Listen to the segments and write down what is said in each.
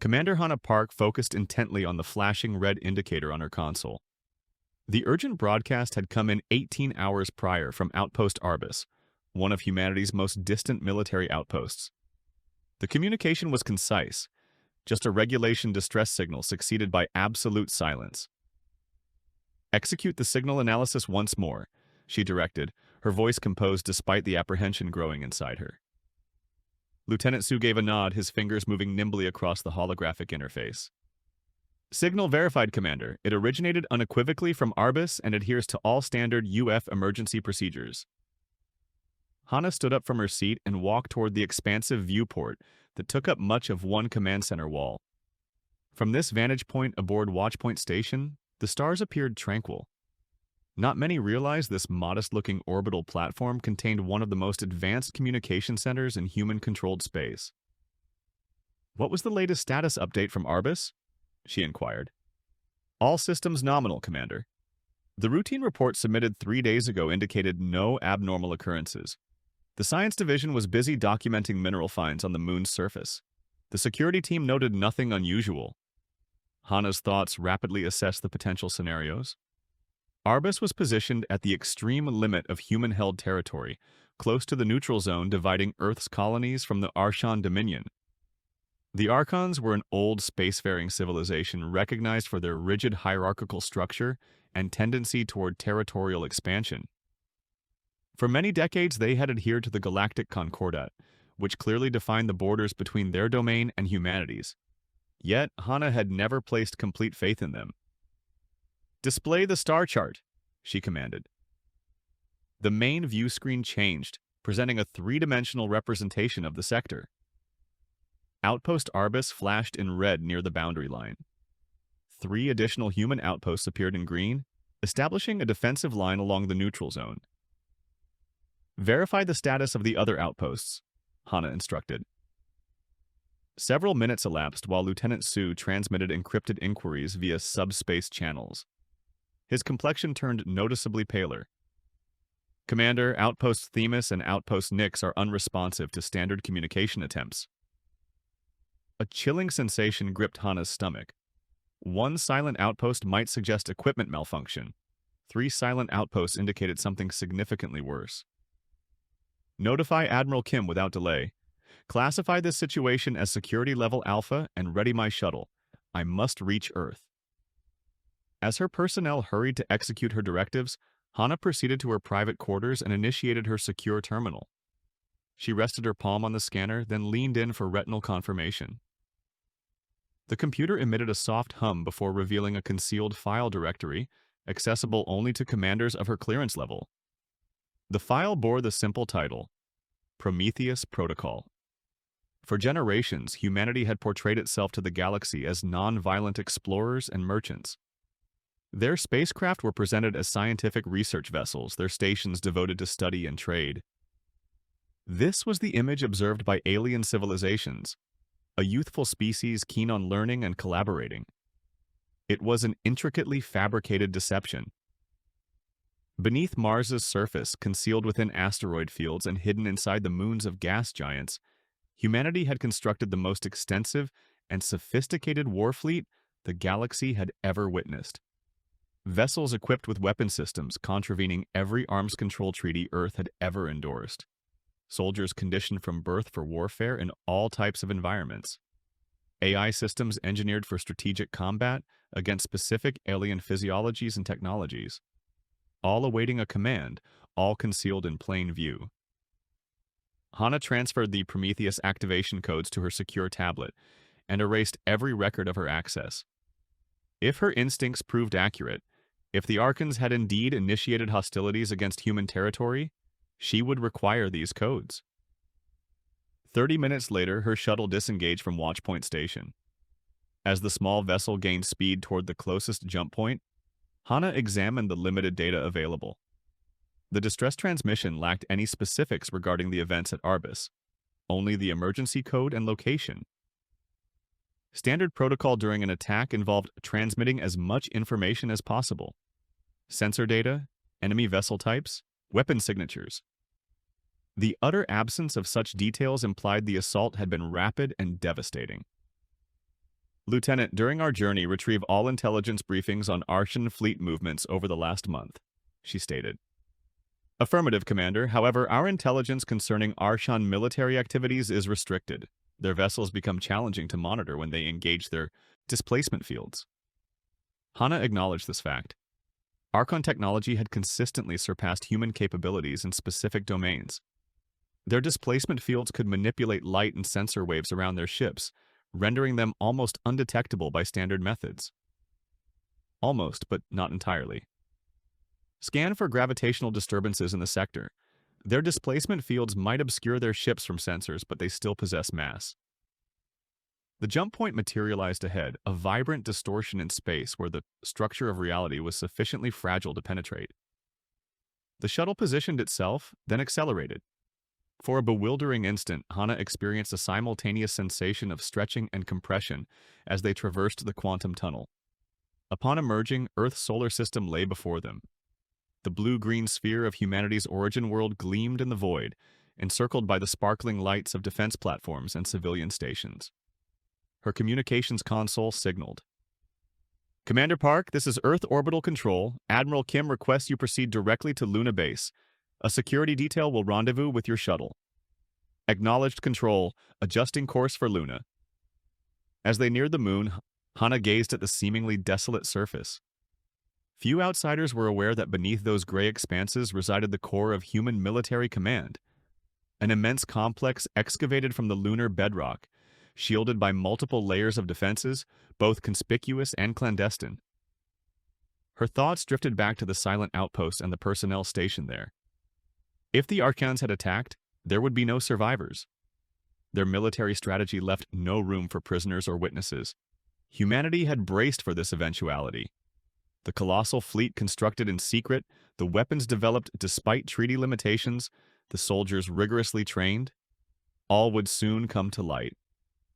Commander Hannah Park focused intently on the flashing red indicator on her console. The urgent broadcast had come in 18 hours prior from Outpost Arbus, one of humanity's most distant military outposts. The communication was concise, just a regulation distress signal succeeded by absolute silence. "Execute the signal analysis once more," she directed, her voice composed despite the apprehension growing inside her. Lieutenant Su gave a nod, his fingers moving nimbly across the holographic interface. "Signal verified, Commander. It originated unequivocally from Arbus and adheres to all standard UF emergency procedures." Hana stood up from her seat and walked toward the expansive viewport that took up much of one command center wall. From this vantage point aboard Watchpoint Station, the stars appeared tranquil. Not many realized this modest-looking orbital platform contained one of the most advanced communication centers in human-controlled space. "What was the latest status update from Arbus?" she inquired. "All systems nominal, Commander. The routine report submitted 3 days ago indicated no abnormal occurrences. The Science Division was busy documenting mineral finds on the moon's surface. The security team noted nothing unusual." Hana's thoughts rapidly assessed the potential scenarios. Arbus was positioned at the extreme limit of human-held territory, close to the neutral zone dividing Earth's colonies from the Archan Dominion. The Archans were an old spacefaring civilization recognized for their rigid hierarchical structure and tendency toward territorial expansion. For many decades, they had adhered to the Galactic Concordat, which clearly defined the borders between their domain and humanity's. Yet, Hana had never placed complete faith in them. "Display the star chart," she commanded. The main view screen changed, presenting a three-dimensional representation of the sector. Outpost Arbus flashed in red near the boundary line. 3 additional human outposts appeared in green, establishing a defensive line along the neutral zone. "Verify the status of the other outposts," Hana instructed. Several minutes elapsed while Lieutenant Su transmitted encrypted inquiries via subspace channels. His complexion turned noticeably paler. "Commander, Outpost Themis and Outpost Nyx are unresponsive to standard communication attempts." A chilling sensation gripped Hana's stomach. One silent outpost might suggest equipment malfunction. 3 silent outposts indicated something significantly worse. "Notify Admiral Kim without delay. Classify this situation as Security Level Alpha and ready my shuttle. I must reach Earth." As her personnel hurried to execute her directives, Hana proceeded to her private quarters and initiated her secure terminal. She rested her palm on the scanner, then leaned in for retinal confirmation. The computer emitted a soft hum before revealing a concealed file directory, accessible only to commanders of her clearance level. The file bore the simple title, Prometheus Protocol. For generations, humanity had portrayed itself to the galaxy as non-violent explorers and merchants. Their spacecraft were presented as scientific research vessels, their stations devoted to study and trade. This was the image observed by alien civilizations, a youthful species keen on learning and collaborating. It was an intricately fabricated deception. Beneath Mars's surface, concealed within asteroid fields and hidden inside the moons of gas giants, humanity had constructed the most extensive and sophisticated war fleet the galaxy had ever witnessed. Vessels equipped with weapon systems contravening every arms control treaty Earth had ever endorsed. Soldiers conditioned from birth for warfare in all types of environments. AI systems engineered for strategic combat against specific alien physiologies and technologies. All awaiting a command, all concealed in plain view. Hana transferred the Prometheus activation codes to her secure tablet and erased every record of her access. If her instincts proved accurate, if the Archans had indeed initiated hostilities against human territory, she would require these codes. 30 minutes later, her shuttle disengaged from Watchpoint Station. As the small vessel gained speed toward the closest jump point, Hana examined the limited data available. The distress transmission lacked any specifics regarding the events at Arbus, only the emergency code and location. Standard protocol during an attack involved transmitting as much information as possible. Sensor data, enemy vessel types, weapon signatures. The utter absence of such details implied the assault had been rapid and devastating. Lieutenant, during our journey, retrieve all intelligence briefings on Archon fleet movements over the last month, she stated. Affirmative, Commander. However, our intelligence concerning Archon military activities is restricted. Their vessels become challenging to monitor when they engage their displacement fields. Hana acknowledged this fact. Archon technology had consistently surpassed human capabilities in specific domains. Their displacement fields could manipulate light and sensor waves around their ships, rendering them almost undetectable by standard methods. Almost, but not entirely. Scan for gravitational disturbances in the sector. Their displacement fields might obscure their ships from sensors, but they still possess mass. The jump point materialized ahead, a vibrant distortion in space where the structure of reality was sufficiently fragile to penetrate. The shuttle positioned itself, then accelerated. For a bewildering instant, Hana experienced a simultaneous sensation of stretching and compression as they traversed the quantum tunnel. Upon emerging, Earth's solar system lay before them. The blue-green sphere of humanity's origin world gleamed in the void, encircled by the sparkling lights of defense platforms and civilian stations. Her communications console signaled. Commander Park, this is Earth Orbital Control. Admiral Kim requests you proceed directly to Luna Base. A security detail will rendezvous with your shuttle. Acknowledged, Control, adjusting course for Luna. As they neared the moon, Hana gazed at the seemingly desolate surface. Few outsiders were aware that beneath those gray expanses resided the core of human military command, an immense complex excavated from the lunar bedrock, shielded by multiple layers of defenses, both conspicuous and clandestine. Her thoughts drifted back to the silent outpost and the personnel stationed there. If the Archans had attacked, there would be no survivors. Their military strategy left no room for prisoners or witnesses. Humanity had braced for this eventuality. The colossal fleet constructed in secret, the weapons developed despite treaty limitations, the soldiers rigorously trained, all would soon come to light,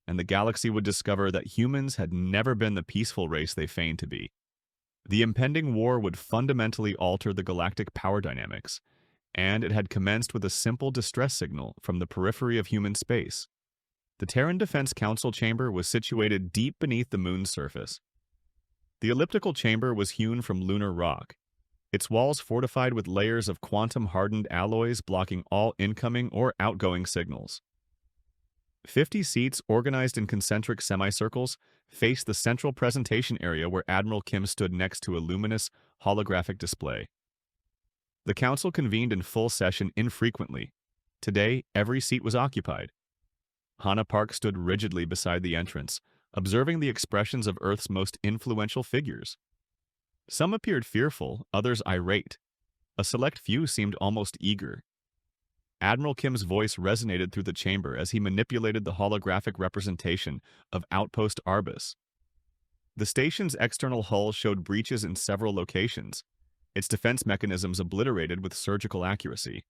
and the galaxy would discover that humans had never been the peaceful race they feigned to be. The impending war would fundamentally alter the galactic power dynamics, and it had commenced with a simple distress signal from the periphery of human space. The Terran Defense Council chamber was situated deep beneath the moon's surface. The elliptical chamber was hewn from lunar rock, its walls fortified with layers of quantum-hardened alloys blocking all incoming or outgoing signals. 50 seats, organized in concentric semicircles, faced the central presentation area where Admiral Kim stood next to a luminous, holographic display. The council convened in full session infrequently. Today, every seat was occupied. Hana Park stood rigidly beside the entrance, observing the expressions of Earth's most influential figures. Some appeared fearful, others irate. A select few seemed almost eager. Admiral Kim's voice resonated through the chamber as he manipulated the holographic representation of Outpost Arbus. The station's external hull showed breaches in several locations, its defense mechanisms obliterated with surgical accuracy.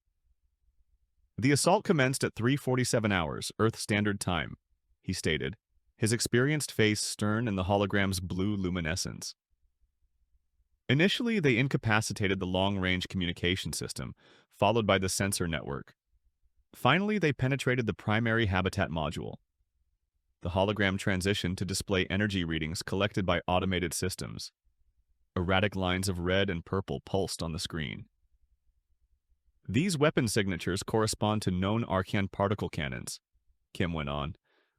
The assault commenced at 3:47 hours, Earth Standard Time, he stated, his experienced face stern in the hologram's blue luminescence. Initially, they incapacitated the long-range communication system, followed by the sensor network. Finally, they penetrated the primary habitat module. The hologram transitioned to display energy readings collected by automated systems. Erratic lines of red and purple pulsed on the screen. These weapon signatures correspond to known Arcan particle cannons, Kim went on.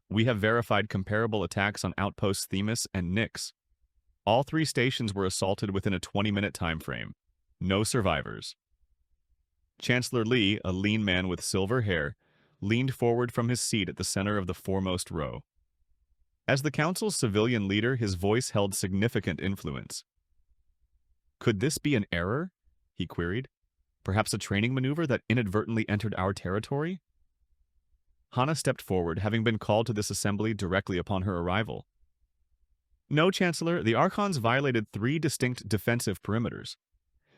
We have verified comparable attacks on outposts Themis and Nyx. All 3 stations were assaulted within a 20-minute time frame. No survivors. Chancellor Lee, a lean man with silver hair, leaned forward from his seat at the center of the foremost row. As the council's civilian leader, his voice held significant influence. Could this be an error? He queried. Perhaps a training maneuver that inadvertently entered our territory? Hana stepped forward, having been called to this assembly directly upon her arrival. No, Chancellor, the Archons violated 3 distinct defensive perimeters.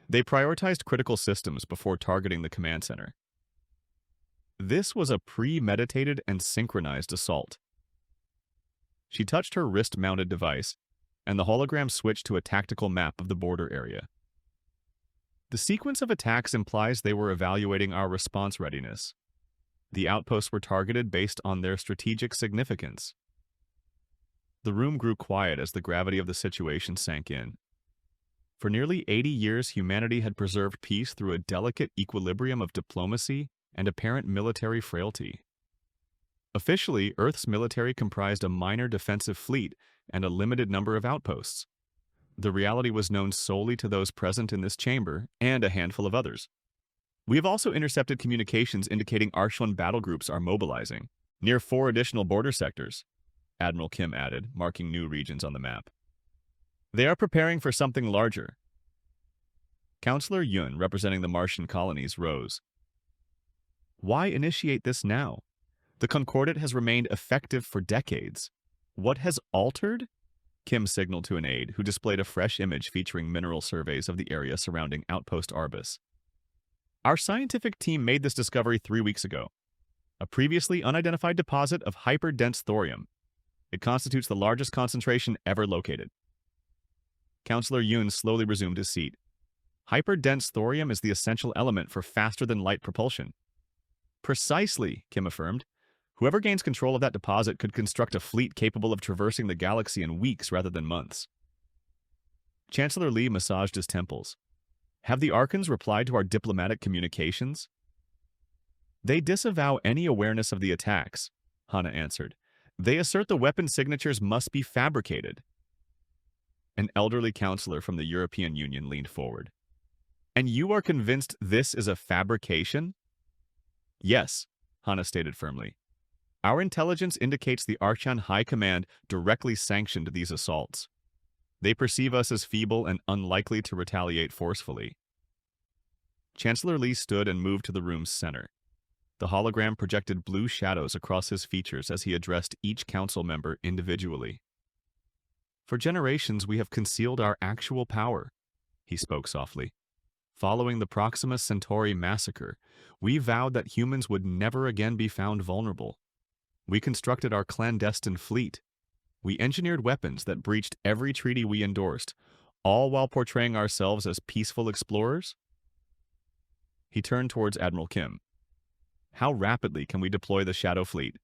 They prioritized critical systems before targeting the command center. This was a premeditated and synchronized assault. She touched her wrist-mounted device, and the hologram switched to a tactical map of the border area. The sequence of attacks implies they were evaluating our response readiness. The outposts were targeted based on their strategic significance. The room grew quiet as the gravity of the situation sank in. For nearly 80 years, humanity had preserved peace through a delicate equilibrium of diplomacy and apparent military frailty. Officially, Earth's military comprised a minor defensive fleet and a limited number of outposts. The reality was known solely to those present in this chamber and a handful of others. We have also intercepted communications indicating Archon battle groups are mobilizing, near 4 additional border sectors, Admiral Kim added, marking new regions on the map. They are preparing for something larger. Counselor Yun, representing the Martian colonies, rose. Why initiate this now? The Concordat has remained effective for decades. What has altered? Kim signaled to an aide, who displayed a fresh image featuring mineral surveys of the area surrounding Outpost Arbus. Our scientific team made this discovery 3 weeks ago. A previously unidentified deposit of hyper-dense thorium. It constitutes the largest concentration ever located. Counselor Yoon slowly resumed his seat. Hyper-dense thorium is the essential element for faster-than-light propulsion. Precisely, Kim affirmed. Whoever gains control of that deposit could construct a fleet capable of traversing the galaxy in weeks rather than months. Chancellor Li massaged his temples. Have the Archans replied to our diplomatic communications? They disavow any awareness of the attacks, Hana answered. They assert the weapon signatures must be fabricated. An elderly counselor from the European Union leaned forward. And you are convinced this is a fabrication? Yes, Hana stated firmly. Our intelligence indicates the Archon High Command directly sanctioned these assaults. They perceive us as feeble and unlikely to retaliate forcefully. Chancellor Li stood and moved to the room's center. The hologram projected blue shadows across his features as he addressed each council member individually. For generations, we have concealed our actual power, he spoke softly. Following the Proxima Centauri massacre, we vowed that humans would never again be found vulnerable. We constructed our clandestine fleet. We engineered weapons that breached every treaty we endorsed, all while portraying ourselves as peaceful explorers? He turned towards Admiral Kim. How rapidly can we deploy the Shadow Fleet?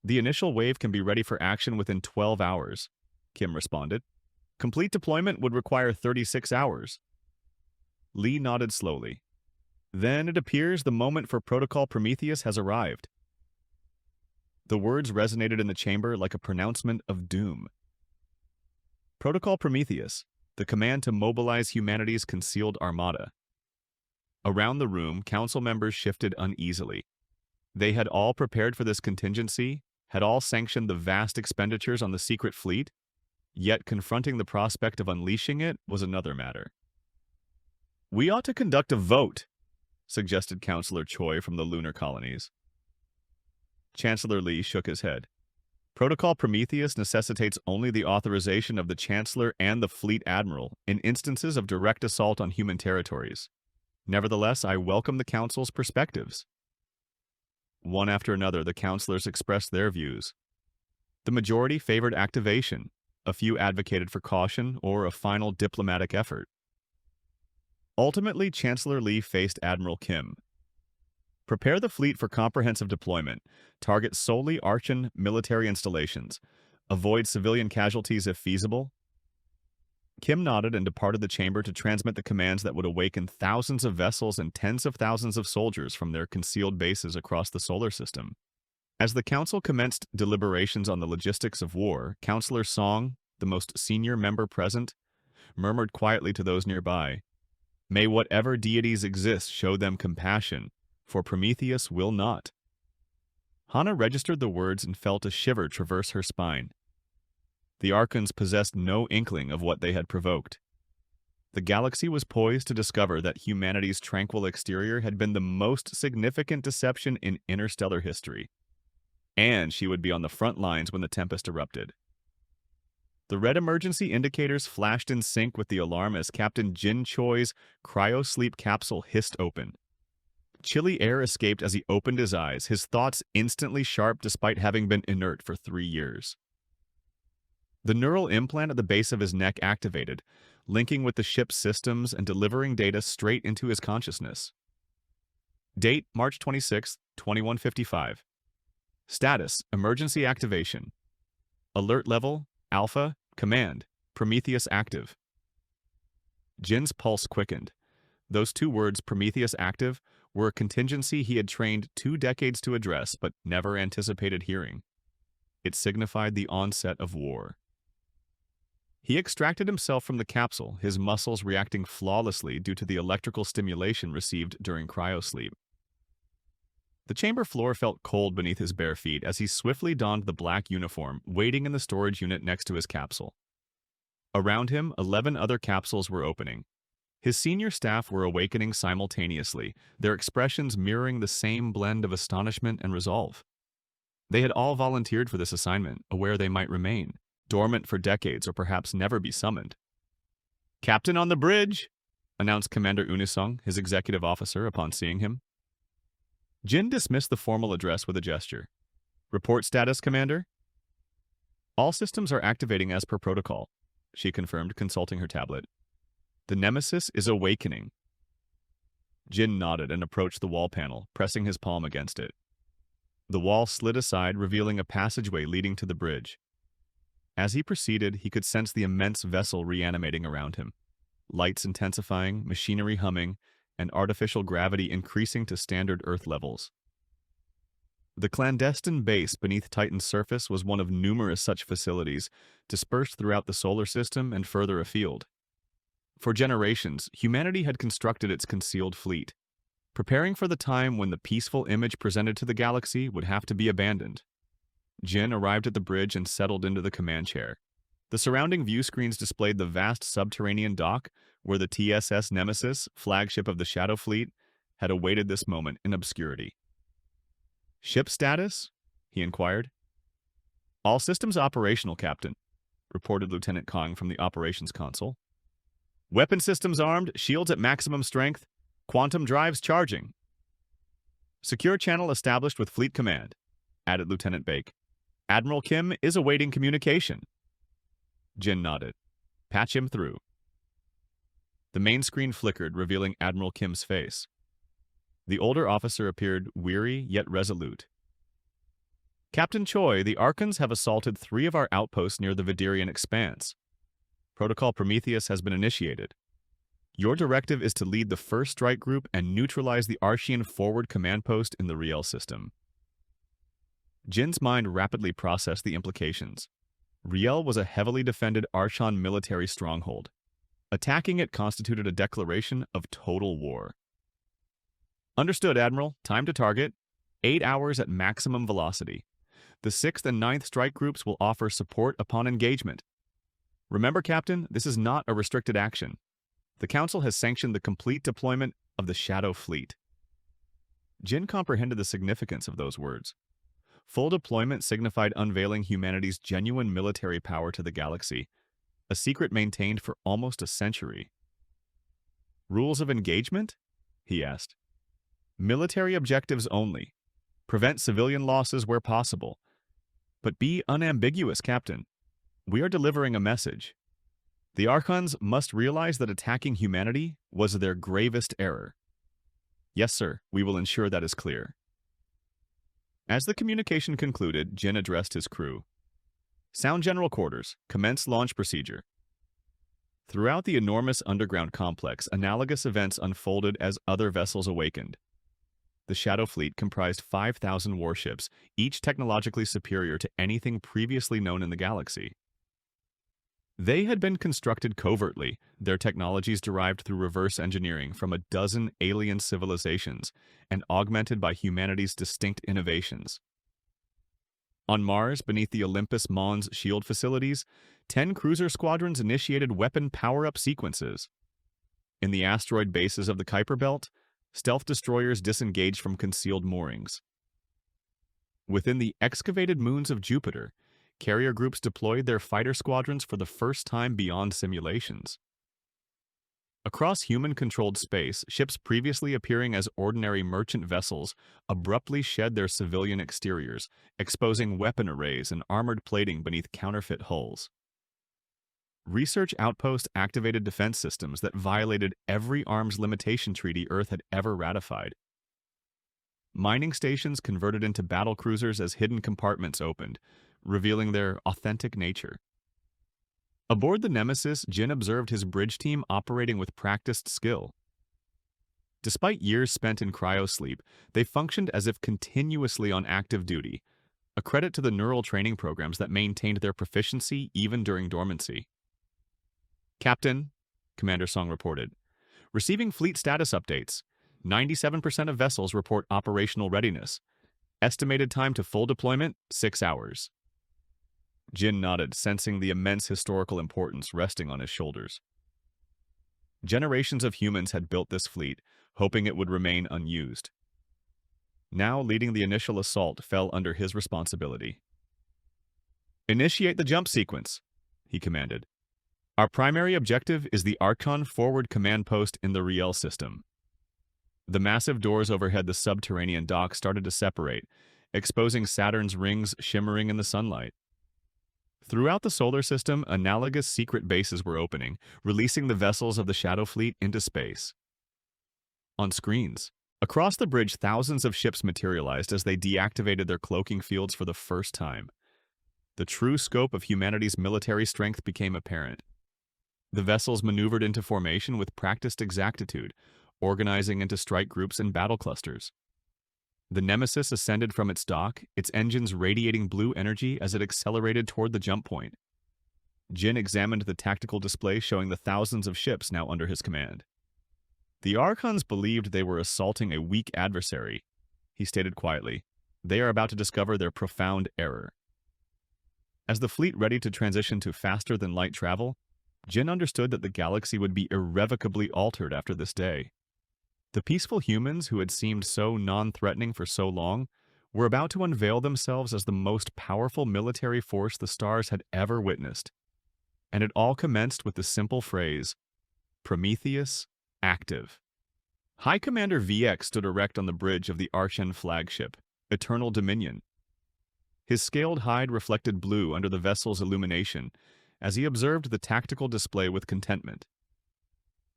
The initial wave can be ready for action within 12 hours, Kim responded. Complete deployment would require 36 hours. Li nodded slowly. Then it appears the moment for Protocol Prometheus has arrived. The words resonated in the chamber like a pronouncement of doom. Protocol Prometheus, the command to mobilize humanity's concealed armada. Around the room, council members shifted uneasily. They had all prepared for this contingency, had all sanctioned the vast expenditures on the secret fleet, yet confronting the prospect of unleashing it was another matter. We ought to conduct a vote, suggested Counselor Choi from the lunar colonies. Chancellor Li shook his head. Protocol Prometheus necessitates only the authorization of the Chancellor and the Fleet Admiral in instances of direct assault on human territories. Nevertheless, I welcome the Council's perspectives. One after another, the councillors expressed their views. The majority favored activation, a few advocated for caution or a final diplomatic effort. Ultimately, Chancellor Li faced Admiral Kim. Prepare the fleet for comprehensive deployment. Target solely Archon military installations. Avoid civilian casualties if feasible. Kim nodded and departed the chamber to transmit the commands that would awaken thousands of vessels and tens of thousands of soldiers from their concealed bases across the solar system. As the council commenced deliberations on the logistics of war, Counselor Song, the most senior member present, murmured quietly to those nearby, "May whatever deities exist show them compassion, for Prometheus will not." Hana registered the words and felt a shiver traverse her spine. The Archons possessed no inkling of what they had provoked. The galaxy was poised to discover that humanity's tranquil exterior had been the most significant deception in interstellar history. And she would be on the front lines when the tempest erupted. The red emergency indicators flashed in sync with the alarm as Captain Jin Choi's cryo-sleep capsule hissed open. Chilly air escaped as he opened his eyes, his thoughts instantly sharp despite having been inert for 3 years. The neural implant at the base of his neck activated, linking with the ship's systems and delivering data straight into his consciousness. Date, March 26, 2155. Status, emergency activation. Alert level, Alpha, Command, Prometheus active. Jin's pulse quickened. Those two words, Prometheus active, were a contingency he had trained 2 decades to address but never anticipated hearing. It signified the onset of war. He extracted himself from the capsule, his muscles reacting flawlessly due to the electrical stimulation received during cryosleep. The chamber floor felt cold beneath his bare feet as he swiftly donned the black uniform, waiting in the storage unit next to his capsule. Around him, 11 other capsules were opening. His senior staff were awakening simultaneously, their expressions mirroring the same blend of astonishment and resolve. They had all volunteered for this assignment, aware they might remain, dormant for decades or perhaps never be summoned. "Captain on the bridge," announced Commander Unisong, his executive officer, upon seeing him. Jin dismissed the formal address with a gesture. "Report status, Commander?" "All systems are activating as per protocol," she confirmed, consulting her tablet. "The Nemesis is awakening." Jin nodded and approached the wall panel, pressing his palm against it. The wall slid aside, revealing a passageway leading to the bridge. As he proceeded, he could sense the immense vessel reanimating around him, lights intensifying, machinery humming, and artificial gravity increasing to standard Earth levels. The clandestine base beneath Titan's surface was one of numerous such facilities, dispersed throughout the solar system and further afield. For generations, humanity had constructed its concealed fleet, preparing for the time when the peaceful image presented to the galaxy would have to be abandoned. Jin arrived at the bridge and settled into the command chair. The surrounding view screens displayed the vast subterranean dock where the TSS Nemesis, flagship of the Shadow Fleet, had awaited this moment in obscurity. "Ship status?" he inquired. "All systems operational, Captain," reported Lieutenant Kong from the operations console. "Weapon systems armed, shields at maximum strength, quantum drives charging." "Secure channel established with Fleet Command," added Lieutenant Bake. "Admiral Kim is awaiting communication." Jin nodded. "Patch him through." The main screen flickered, revealing Admiral Kim's face. The older officer appeared weary yet resolute. "Captain Choi, the Archans have assaulted 3 of our outposts near the Vidirian Expanse. Protocol Prometheus has been initiated. Your directive is to lead the first strike group and neutralize the Archean forward command post in the Riel system." Jin's mind rapidly processed the implications. Riel was a heavily defended Archon military stronghold. Attacking it constituted a declaration of total war. "Understood, Admiral. Time to target. 8 hours at maximum velocity. The 6th and 9th strike groups will offer support upon engagement. Remember, Captain, this is not a restricted action. The Council has sanctioned the complete deployment of the Shadow Fleet." Jin comprehended the significance of those words. Full deployment signified unveiling humanity's genuine military power to the galaxy, a secret maintained for almost a century. "Rules of engagement?" he asked. "Military objectives only. Prevent civilian losses where possible. But be unambiguous, Captain. We are delivering a message. The Archons must realize that attacking humanity was their gravest error." "Yes, sir. We will ensure that is clear." As the communication concluded, Jin addressed his crew. "Sound General Quarters. Commence launch procedure." Throughout the enormous underground complex, analogous events unfolded as other vessels awakened. The Shadow Fleet comprised 5,000 warships, each technologically superior to anything previously known in the galaxy. They had been constructed covertly, their technologies derived through reverse engineering from a dozen alien civilizations and augmented by humanity's distinct innovations. On Mars, beneath the Olympus Mons shield facilities, 10 cruiser squadrons initiated weapon power-up sequences. In the asteroid bases of the Kuiper Belt, stealth destroyers disengaged from concealed moorings. Within the excavated moons of Jupiter, carrier groups deployed their fighter squadrons for the first time beyond simulations. Across human-controlled space, ships previously appearing as ordinary merchant vessels abruptly shed their civilian exteriors, exposing weapon arrays and armored plating beneath counterfeit hulls. Research outposts activated defense systems that violated every arms limitation treaty Earth had ever ratified. Mining stations converted into battle cruisers as hidden compartments opened, revealing their authentic nature. Aboard the Nemesis, Jin observed his bridge team operating with practiced skill. Despite years spent in cryosleep, they functioned as if continuously on active duty, a credit to the neural training programs that maintained their proficiency even during dormancy. "Captain," Commander Song reported, "receiving fleet status updates. 97% of vessels report operational readiness. Estimated time to full deployment, 6 hours." Jin nodded, sensing the immense historical importance resting on his shoulders. Generations of humans had built this fleet, hoping it would remain unused. Now leading the initial assault fell under his responsibility. "Initiate the jump sequence," he commanded. "Our primary objective is the Archon forward command post in the Riel system." The massive doors overhead the subterranean dock started to separate, exposing Saturn's rings shimmering in the sunlight. Throughout the solar system, analogous secret bases were opening, releasing the vessels of the Shadow Fleet into space. On screens, across the bridge, thousands of ships materialized as they deactivated their cloaking fields for the first time. The true scope of humanity's military strength became apparent. The vessels maneuvered into formation with practiced exactitude, organizing into strike groups and battle clusters. The Nemesis ascended from its dock, its engines radiating blue energy as it accelerated toward the jump point. Jin examined the tactical display showing the thousands of ships now under his command. "The Archons believed they were assaulting a weak adversary," he stated quietly. "They are about to discover their profound error." As the fleet readied to transition to faster-than-light travel, Jin understood that the galaxy would be irrevocably altered after this day. The peaceful humans who had seemed so non-threatening for so long were about to unveil themselves as the most powerful military force the stars had ever witnessed. And it all commenced with the simple phrase, "Prometheus, active." High Commander VX stood erect on the bridge of the Archon flagship, Eternal Dominion. His scaled hide reflected blue under the vessel's illumination as he observed the tactical display with contentment.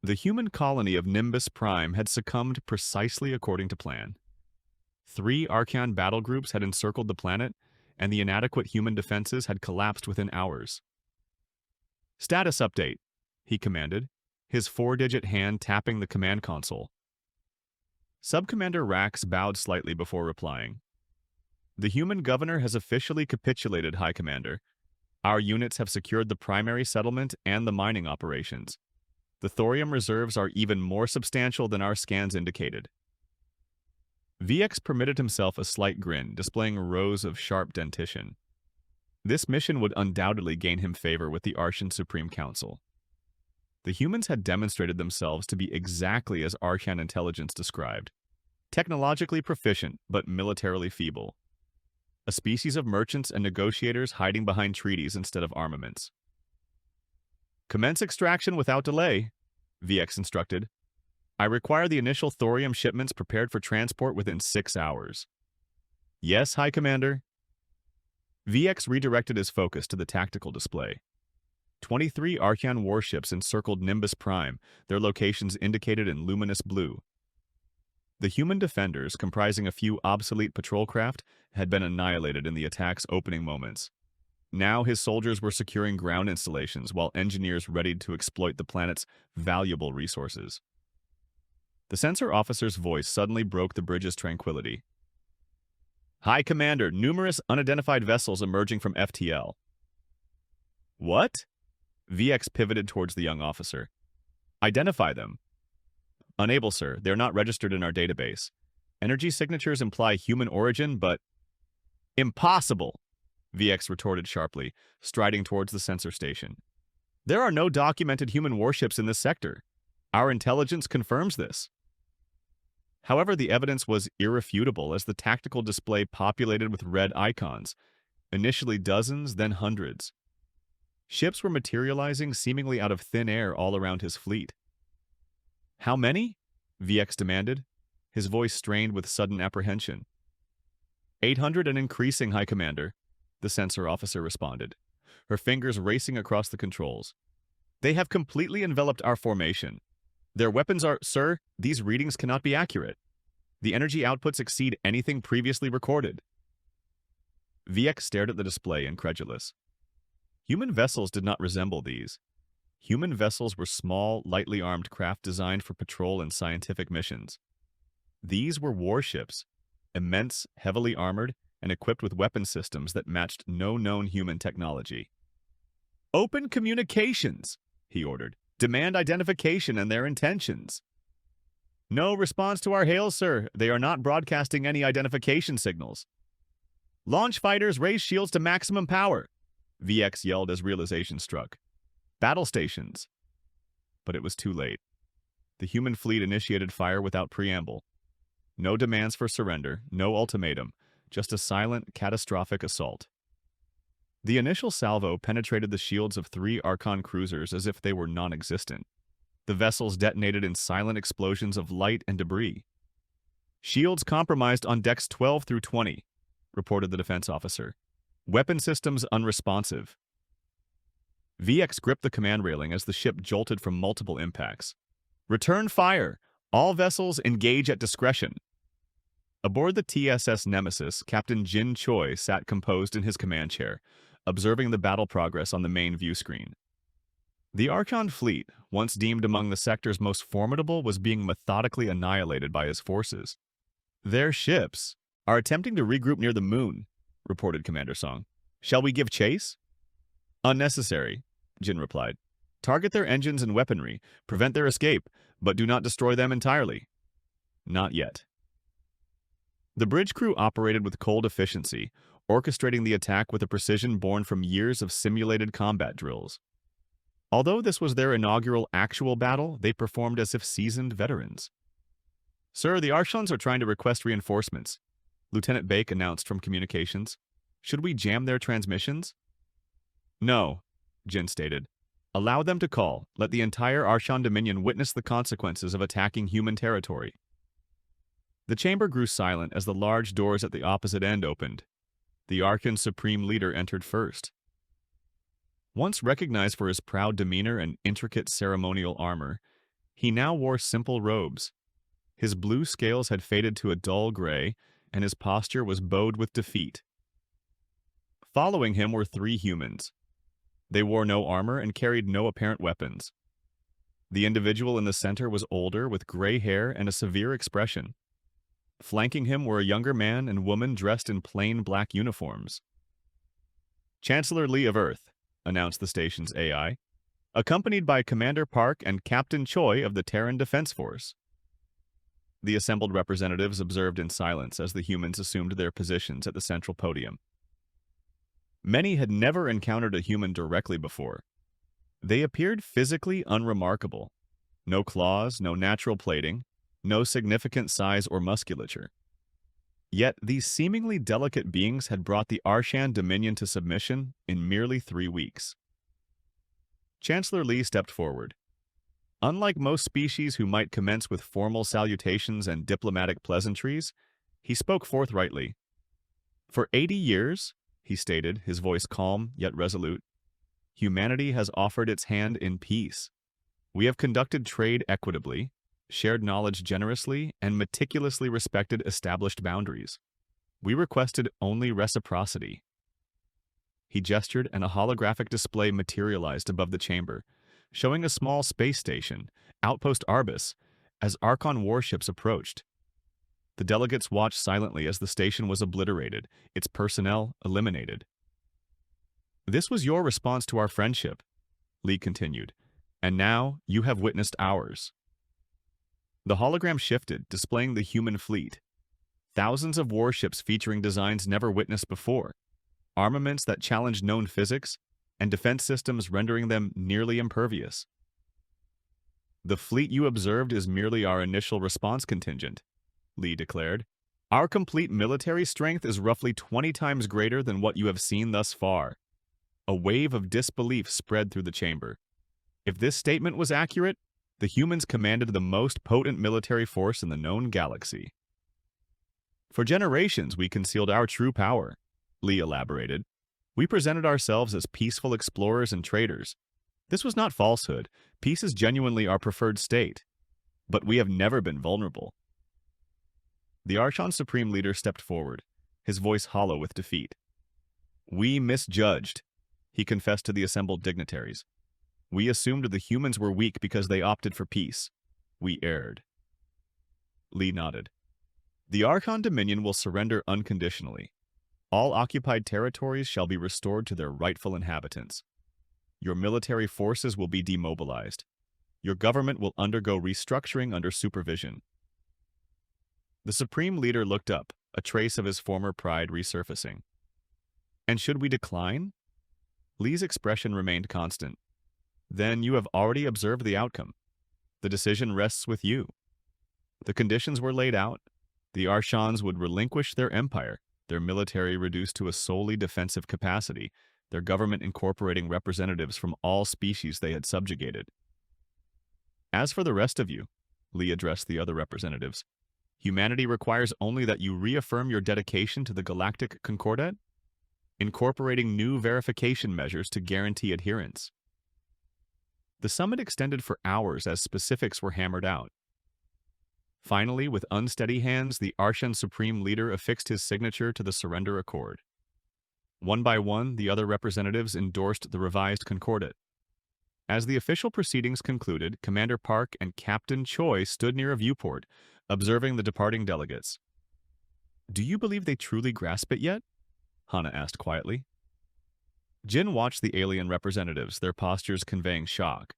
The human colony of Nimbus Prime had succumbed precisely according to plan. 3 Archon battle groups had encircled the planet, and the inadequate human defenses had collapsed within hours. "Status update," he commanded, his 4-digit hand tapping the command console. Subcommander Rax bowed slightly before replying. "The human governor has officially capitulated, High Commander. Our units have secured the primary settlement and the mining operations. The thorium reserves are even more substantial than our scans indicated." VX permitted himself a slight grin, displaying rows of sharp dentition. This mission would undoubtedly gain him favor with the Archon Supreme Council. The humans had demonstrated themselves to be exactly as Archon intelligence described. Technologically proficient, but militarily feeble. A species of merchants and negotiators hiding behind treaties instead of armaments. "Commence extraction without delay," VX instructed. "I require the initial thorium shipments prepared for transport within 6 hours." "Yes, High Commander." VX redirected his focus to the tactical display. 23 Archon warships encircled Nimbus Prime, their locations indicated in luminous blue. The human defenders, comprising a few obsolete patrol craft, had been annihilated in the attack's opening moments. Now his soldiers were securing ground installations while engineers readied to exploit the planet's valuable resources. The sensor officer's voice suddenly broke the bridge's tranquility. "High Commander, numerous unidentified vessels emerging from FTL." "What?" VX pivoted towards the young officer. "Identify them." "Unable, sir. They are not registered in our database. Energy signatures imply human origin, but—" "Impossible!" VX retorted sharply, striding towards the sensor station. "There are no documented human warships in this sector. Our intelligence confirms this." However, the evidence was irrefutable as the tactical display populated with red icons, initially dozens, then hundreds. Ships were materializing seemingly out of thin air all around his fleet. "How many?" VX demanded, his voice strained with sudden apprehension. 800 and increasing, High Commander," the sensor officer responded, her fingers racing across the controls. "They have completely enveloped our formation. Their weapons are— Sir, these readings cannot be accurate. The energy outputs exceed anything previously recorded." VX stared at the display, incredulous. Human vessels did not resemble these. Human vessels were small, lightly armed craft designed for patrol and scientific missions. These were warships, immense, heavily armored, and equipped with weapon systems that matched no known human technology. "Open communications," he ordered. "Demand identification and their intentions." "No response to our hails, sir. They are not broadcasting any identification signals." "Launch fighters, raise shields to maximum power," VX yelled as realization struck. "Battle stations." But it was too late. The human fleet initiated fire without preamble. No demands for surrender, no ultimatum, just a silent, catastrophic assault. The initial salvo penetrated the shields of 3 Archon cruisers as if they were non-existent. The vessels detonated in silent explosions of light and debris. "Shields compromised on decks 12 through 20, reported the defense officer. "Weapon systems unresponsive." VX gripped the command railing as the ship jolted from multiple impacts. "Return fire! All vessels engage at discretion." Aboard the TSS Nemesis, Captain Jin Choi sat composed in his command chair, observing the battle progress on the main view screen. The Archon fleet, once deemed among the sector's most formidable, was being methodically annihilated by his forces. "Their ships are attempting to regroup near the moon," reported Commander Song. "Shall we give chase?" "Unnecessary," Jin replied. "Target their engines and weaponry, prevent their escape, but do not destroy them entirely." "Not yet." The bridge crew operated with cold efficiency, orchestrating the attack with a precision born from years of simulated combat drills. Although this was their inaugural actual battle, they performed as if seasoned veterans. "Sir, the Archons are trying to request reinforcements," Lieutenant Bake announced from communications. "Should we jam their transmissions?" "No," Jin stated. "Allow them to call. Let the entire Archon Dominion witness the consequences of attacking human territory." The chamber grew silent as the large doors at the opposite end opened. The Archon Supreme Leader entered first. Once recognized for his proud demeanor and intricate ceremonial armor, he now wore simple robes. His blue scales had faded to a dull gray, and his posture was bowed with defeat. Following him were 3 humans. They wore no armor and carried no apparent weapons. The individual in the center was older, with gray hair and a severe expression. Flanking him were a younger man and woman dressed in plain black uniforms. "Chancellor Lee of Earth," announced the station's AI, "accompanied by Commander Park and Captain Choi of the Terran Defense Force." The assembled representatives observed in silence as the humans assumed their positions at the central podium. Many had never encountered a human directly before. They appeared physically unremarkable. No claws, no natural plating, no significant size or musculature. Yet these seemingly delicate beings had brought the Archon Dominion to submission in merely 3 weeks. Chancellor Lee stepped forward. Unlike most species who might commence with formal salutations and diplomatic pleasantries, he spoke forthrightly. "For 80 years, he stated, his voice calm yet resolute, humanity has offered its hand in peace. We have conducted trade equitably, shared knowledge generously, and meticulously respected established boundaries. We requested only reciprocity." He gestured, and a holographic display materialized above the chamber, showing a small space station, Outpost Arbus, as Archon warships approached. The delegates watched silently as the station was obliterated, its personnel eliminated. "This was your response to our friendship," Lee continued, "and now you have witnessed ours." The hologram shifted, displaying the human fleet. Thousands of warships featuring designs never witnessed before, armaments that challenged known physics, and defense systems rendering them nearly impervious. "The fleet you observed is merely our initial response contingent," Lee declared. "Our complete military strength is roughly 20 times greater than what you have seen thus far." A wave of disbelief spread through the chamber. If this statement was accurate, the humans commanded the most potent military force in the known galaxy. "For generations, we concealed our true power," Lee elaborated. "We presented ourselves as peaceful explorers and traders. This was not falsehood. Peace is genuinely our preferred state. But we have never been vulnerable." The Archon Supreme Leader stepped forward, his voice hollow with defeat. We misjudged, he confessed to the assembled dignitaries. We assumed the humans were weak because they opted for peace. We erred. Lee nodded. The Archon Dominion will surrender unconditionally. All occupied territories shall be restored to their rightful inhabitants. Your military forces will be demobilized. Your government will undergo restructuring under supervision. The Supreme Leader looked up, a trace of his former pride resurfacing. And should we decline? Lee's expression remained constant. Then you have already observed the outcome. The decision rests with you. The conditions were laid out. The Archans would relinquish their empire, their military reduced to a solely defensive capacity, their government incorporating representatives from all species they had subjugated. As for the rest of you, Lee addressed the other representatives, humanity requires only that you reaffirm your dedication to the Galactic Concordat, incorporating new verification measures to guarantee adherence. The summit extended for hours as specifics were hammered out. Finally, with unsteady hands, the Archon Supreme Leader affixed his signature to the surrender accord. One by one, the other representatives endorsed the revised Concordat. As the official proceedings concluded, Commander Park and Captain Choi stood near a viewport, observing the departing delegates. "Do you believe they truly grasp it yet?" Hana asked quietly. Jin watched the alien representatives, their postures conveying shock.